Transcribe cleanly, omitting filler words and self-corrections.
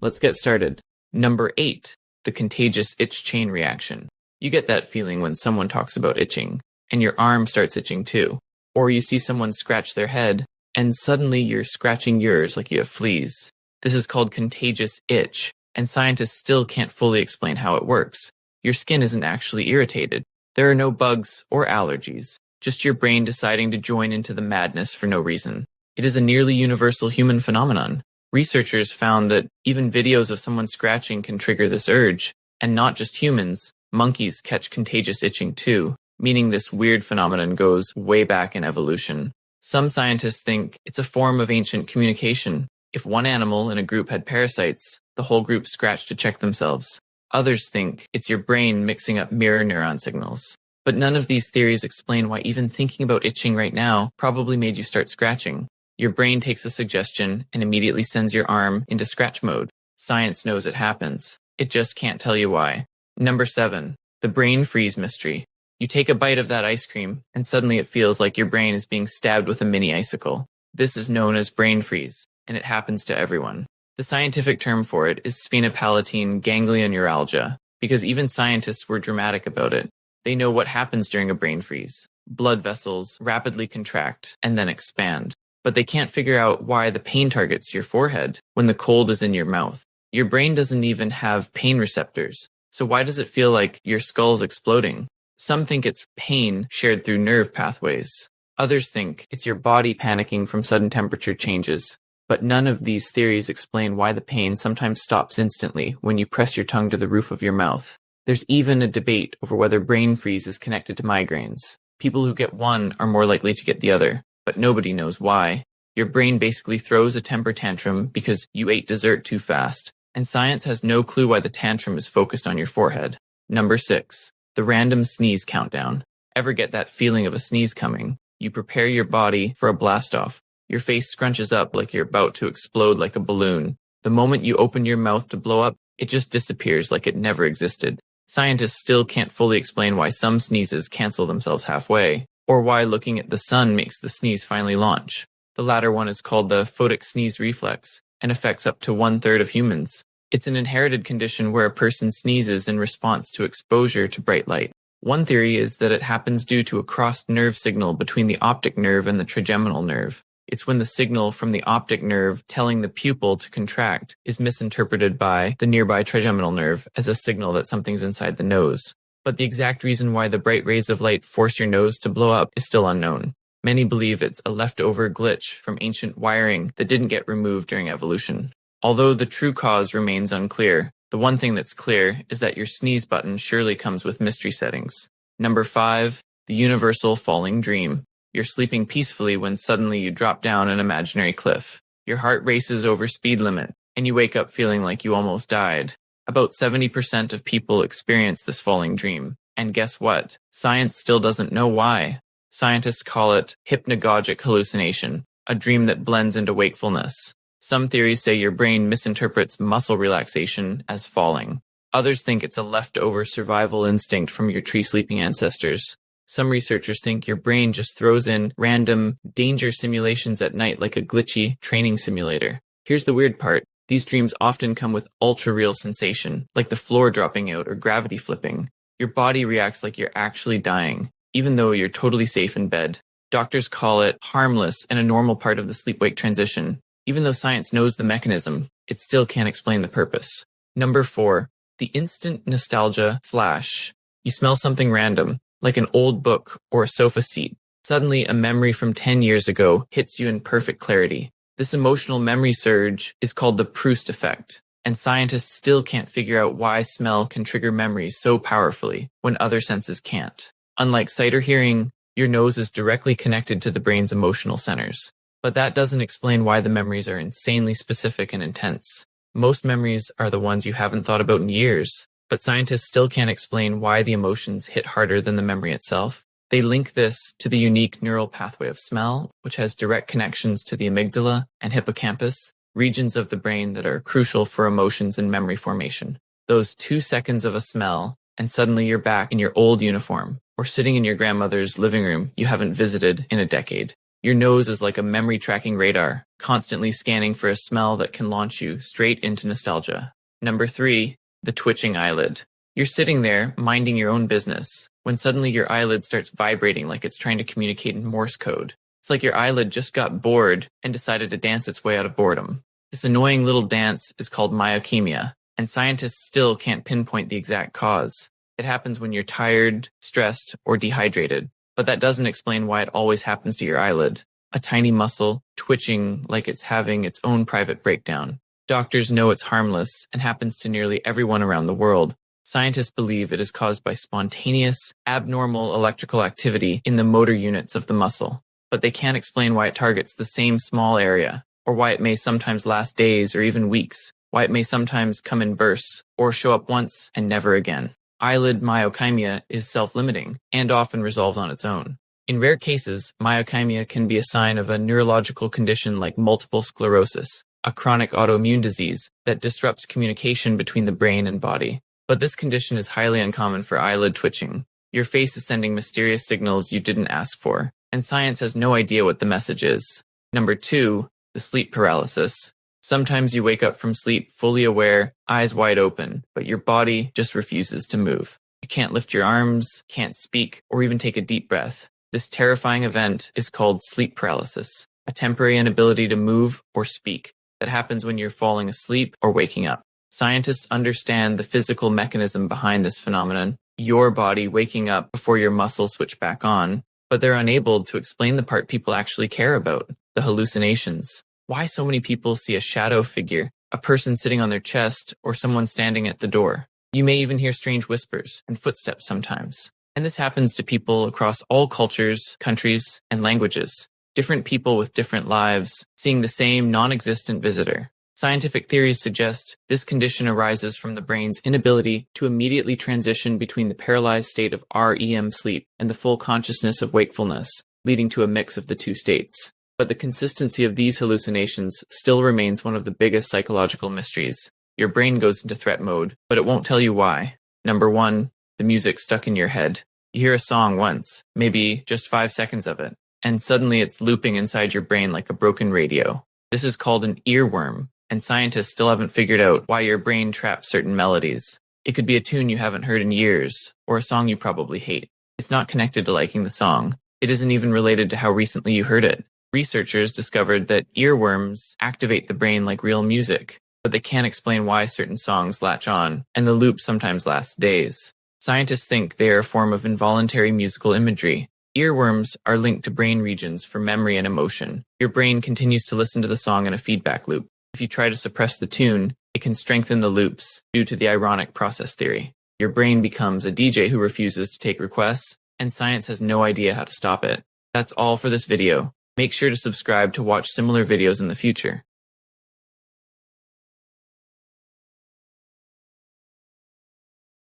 Let's get started. Number 8, the contagious itch chain reaction. You get that feeling when someone talks about itching, and your arm starts itching too. Or you see someone scratch their head, and suddenly you're scratching yours like you have fleas. This is called contagious itch, and scientists still can't fully explain how it works. Your skin isn't actually irritated. There are no bugs or allergies, just your brain deciding to join into the madness for no reason. It is a nearly universal human phenomenon. Researchers found that even videos of someone scratching can trigger this urge, and not just humans, monkeys catch contagious itching too, meaning this weird phenomenon goes way back in evolution. Some scientists think it's a form of ancient communication. If one animal in a group had parasites, the whole group scratched to check themselves. Others think it's your brain mixing up mirror neuron signals. But none of these theories explain why even thinking about itching right now probably made you start scratching. Your brain takes a suggestion and immediately sends your arm into scratch mode. Science knows it happens. It just can't tell you why. Number 7, the brain freeze mystery. You take a bite of that ice cream, and suddenly it feels like your brain is being stabbed with a mini icicle. This is known as brain freeze, and it happens to everyone. The scientific term for it is sphenopalatine ganglioneuralgia, because even scientists were dramatic about it. They know what happens during a brain freeze. Blood vessels rapidly contract and then expand. But they can't figure out why the pain targets your forehead when the cold is in your mouth. Your brain doesn't even have pain receptors, so why does it feel like your skull's exploding? Some think it's pain shared through nerve pathways. Others think it's your body panicking from sudden temperature changes. But none of these theories explain why the pain sometimes stops instantly when you press your tongue to the roof of your mouth. There's even a debate over whether brain freeze is connected to migraines. People who get one are more likely to get the other, but nobody knows why. Your brain basically throws a temper tantrum because you ate dessert too fast, and science has no clue why the tantrum is focused on your forehead. Number 6, the random sneeze countdown. Ever get that feeling of a sneeze coming? You prepare your body for a blast-off. Your face scrunches up like you're about to explode like a balloon. The moment you open your mouth to blow up, it just disappears like it never existed. Scientists still can't fully explain why some sneezes cancel themselves halfway, or why looking at the sun makes the sneeze finally launch. The latter one is called the photic sneeze reflex, and affects up to 1/3 of humans. It's an inherited condition where a person sneezes in response to exposure to bright light. One theory is that it happens due to a crossed nerve signal between the optic nerve and the trigeminal nerve. It's when the signal from the optic nerve telling the pupil to contract is misinterpreted by the nearby trigeminal nerve as a signal that something's inside the nose. But the exact reason why the bright rays of light force your nose to blow up is still unknown. Many believe it's a leftover glitch from ancient wiring that didn't get removed during evolution. Although the true cause remains unclear, the one thing that's clear is that your sneeze button surely comes with mystery settings. Number 5, the universal falling dream. You're sleeping peacefully when suddenly you drop down an imaginary cliff. Your heart races over speed limit, and you wake up feeling like you almost died. About 70% of people experience this falling dream. And guess what? Science still doesn't know why. Scientists call it hypnagogic hallucination, a dream that blends into wakefulness. Some theories say your brain misinterprets muscle relaxation as falling. Others think it's a leftover survival instinct from your tree-sleeping ancestors. Some researchers think your brain just throws in random danger simulations at night like a glitchy training simulator. Here's the weird part. These dreams often come with ultra-real sensation, like the floor dropping out or gravity flipping. Your body reacts like you're actually dying, even though you're totally safe in bed. Doctors call it harmless and a normal part of the sleep-wake transition. Even though science knows the mechanism, it still can't explain the purpose. Number 4, the instant nostalgia flash. You smell something random, like an old book or a sofa seat. Suddenly, a memory from 10 years ago hits you in perfect clarity. This emotional memory surge is called the Proust effect, and scientists still can't figure out why smell can trigger memories so powerfully when other senses can't. Unlike sight or hearing, your nose is directly connected to the brain's emotional centers. But that doesn't explain why the memories are insanely specific and intense. Most memories are the ones you haven't thought about in years, but scientists still can't explain why the emotions hit harder than the memory itself. They link this to the unique neural pathway of smell, which has direct connections to the amygdala and hippocampus, regions of the brain that are crucial for emotions and memory formation. Those 2 seconds of a smell, and suddenly you're back in your old uniform, or sitting in your grandmother's living room you haven't visited in a decade. Your nose is like a memory tracking radar, constantly scanning for a smell that can launch you straight into nostalgia. Number 3, the twitching eyelid. You're sitting there, minding your own business, when suddenly your eyelid starts vibrating like it's trying to communicate in Morse code. It's like your eyelid just got bored and decided to dance its way out of boredom. This annoying little dance is called myokemia, and scientists still can't pinpoint the exact cause. It happens when you're tired, stressed, or dehydrated, but that doesn't explain why it always happens to your eyelid. A tiny muscle, twitching like it's having its own private breakdown. Doctors know it's harmless and happens to nearly everyone around the world. Scientists believe it is caused by spontaneous, abnormal electrical activity in the motor units of the muscle, but they can't explain why it targets the same small area, or why it may sometimes last days or even weeks, why it may sometimes come in bursts, or show up once and never again. Eyelid myokemia is self-limiting and often resolves on its own. In rare cases, myokemia can be a sign of a neurological condition like multiple sclerosis, a chronic autoimmune disease that disrupts communication between the brain and body. But this condition is highly uncommon for eyelid twitching. Your face is sending mysterious signals you didn't ask for, and science has no idea what the message is. Number 2, the sleep paralysis. Sometimes you wake up from sleep fully aware, eyes wide open, but your body just refuses to move. You can't lift your arms, can't speak, or even take a deep breath. This terrifying event is called sleep paralysis, a temporary inability to move or speak that happens when you're falling asleep or waking up. Scientists understand the physical mechanism behind this phenomenon, your body waking up before your muscles switch back on, but they're unable to explain the part people actually care about, the hallucinations. Why so many people see a shadow figure, a person sitting on their chest, or someone standing at the door. You may even hear strange whispers and footsteps sometimes. And this happens to people across all cultures, countries, and languages. Different people with different lives, seeing the same non-existent visitor. Scientific theories suggest this condition arises from the brain's inability to immediately transition between the paralyzed state of REM sleep and the full consciousness of wakefulness, leading to a mix of the two states. But the consistency of these hallucinations still remains one of the biggest psychological mysteries. Your brain goes into threat mode, but it won't tell you why. Number 1, the music stuck in your head. You hear a song once, maybe just 5 seconds of it, and suddenly it's looping inside your brain like a broken radio. This is called an earworm, and scientists still haven't figured out why your brain traps certain melodies. It could be a tune you haven't heard in years, or a song you probably hate. It's not connected to liking the song. It isn't even related to how recently you heard it. Researchers discovered that earworms activate the brain like real music, but they can't explain why certain songs latch on, and the loop sometimes lasts days. Scientists think they are a form of involuntary musical imagery. Earworms are linked to brain regions for memory and emotion. Your brain continues to listen to the song in a feedback loop. If you try to suppress the tune, it can strengthen the loops due to the ironic process theory. Your brain becomes a DJ who refuses to take requests, and science has no idea how to stop it. That's all for this video. Make sure to subscribe to watch similar videos in the future.